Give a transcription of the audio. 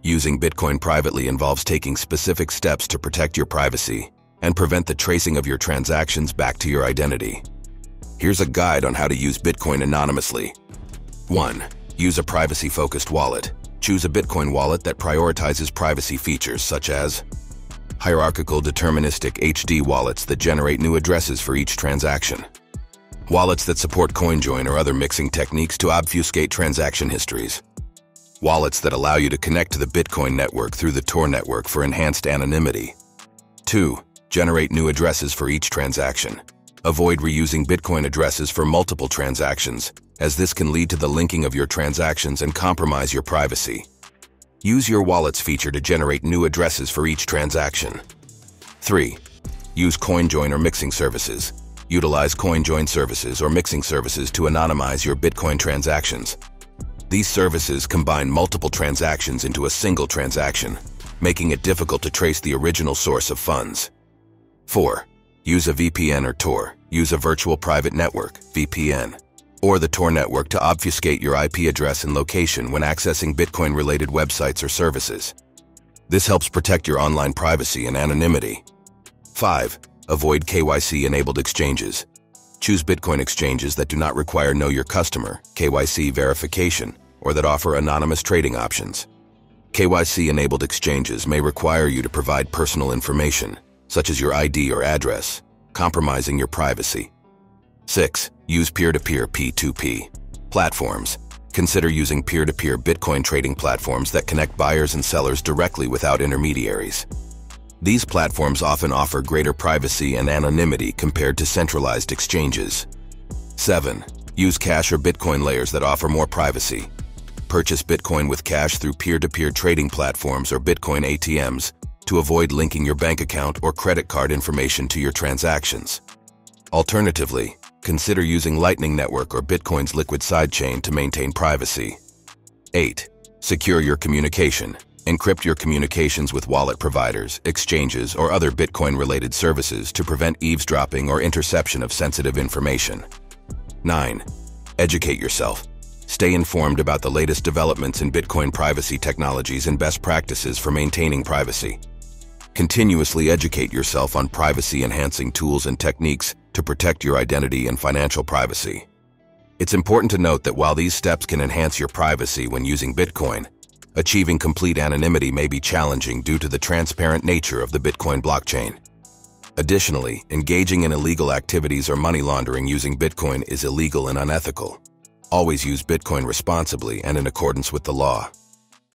Using Bitcoin privately involves taking specific steps to protect your privacy and prevent the tracing of your transactions back to your identity. Here's a guide on how to use Bitcoin anonymously. 1. Use a privacy-focused wallet. Choose a Bitcoin wallet that prioritizes privacy features such as hierarchical deterministic HD wallets that generate new addresses for each transaction. Wallets that support CoinJoin or other mixing techniques to obfuscate transaction histories. Wallets that allow you to connect to the Bitcoin network through the Tor network for enhanced anonymity. 2. Generate new addresses for each transaction. Avoid reusing Bitcoin addresses for multiple transactions, as this can lead to the linking of your transactions and compromise your privacy. Use your Wallets feature to generate new addresses for each transaction. 3. Use CoinJoin or mixing services. Utilize CoinJoin services or mixing services to anonymize your Bitcoin transactions. These services combine multiple transactions into a single transaction, making it difficult to trace the original source of funds. 4. Use a VPN or Tor. Use a virtual private network, VPN, or the Tor network to obfuscate your IP address and location when accessing Bitcoin-related websites or services. This helps protect your online privacy and anonymity. 5. Avoid KYC-enabled exchanges. Choose Bitcoin exchanges that do not require Know Your Customer, KYC verification, or that offer anonymous trading options. KYC-enabled exchanges may require you to provide personal information, such as your ID or address, compromising your privacy. 6. Use peer-to-peer P2P platforms. Consider using peer-to-peer Bitcoin trading platforms that connect buyers and sellers directly without intermediaries. These platforms often offer greater privacy and anonymity compared to centralized exchanges. 7. Use cash or Bitcoin layers that offer more privacy. Purchase Bitcoin with cash through peer-to-peer trading platforms or Bitcoin ATMs to avoid linking your bank account or credit card information to your transactions. Alternatively, consider using Lightning Network or Bitcoin's liquid sidechain to maintain privacy. 8. Secure your communication. Encrypt your communications with wallet providers, exchanges, or other Bitcoin-related services to prevent eavesdropping or interception of sensitive information. 9. Educate yourself. Stay informed about the latest developments in Bitcoin privacy technologies and best practices for maintaining privacy. Continuously educate yourself on privacy-enhancing tools and techniques to protect your identity and financial privacy. It's important to note that while these steps can enhance your privacy when using Bitcoin, achieving complete anonymity may be challenging due to the transparent nature of the Bitcoin blockchain. Additionally, engaging in illegal activities or money laundering using Bitcoin is illegal and unethical. Always use Bitcoin responsibly and in accordance with the law.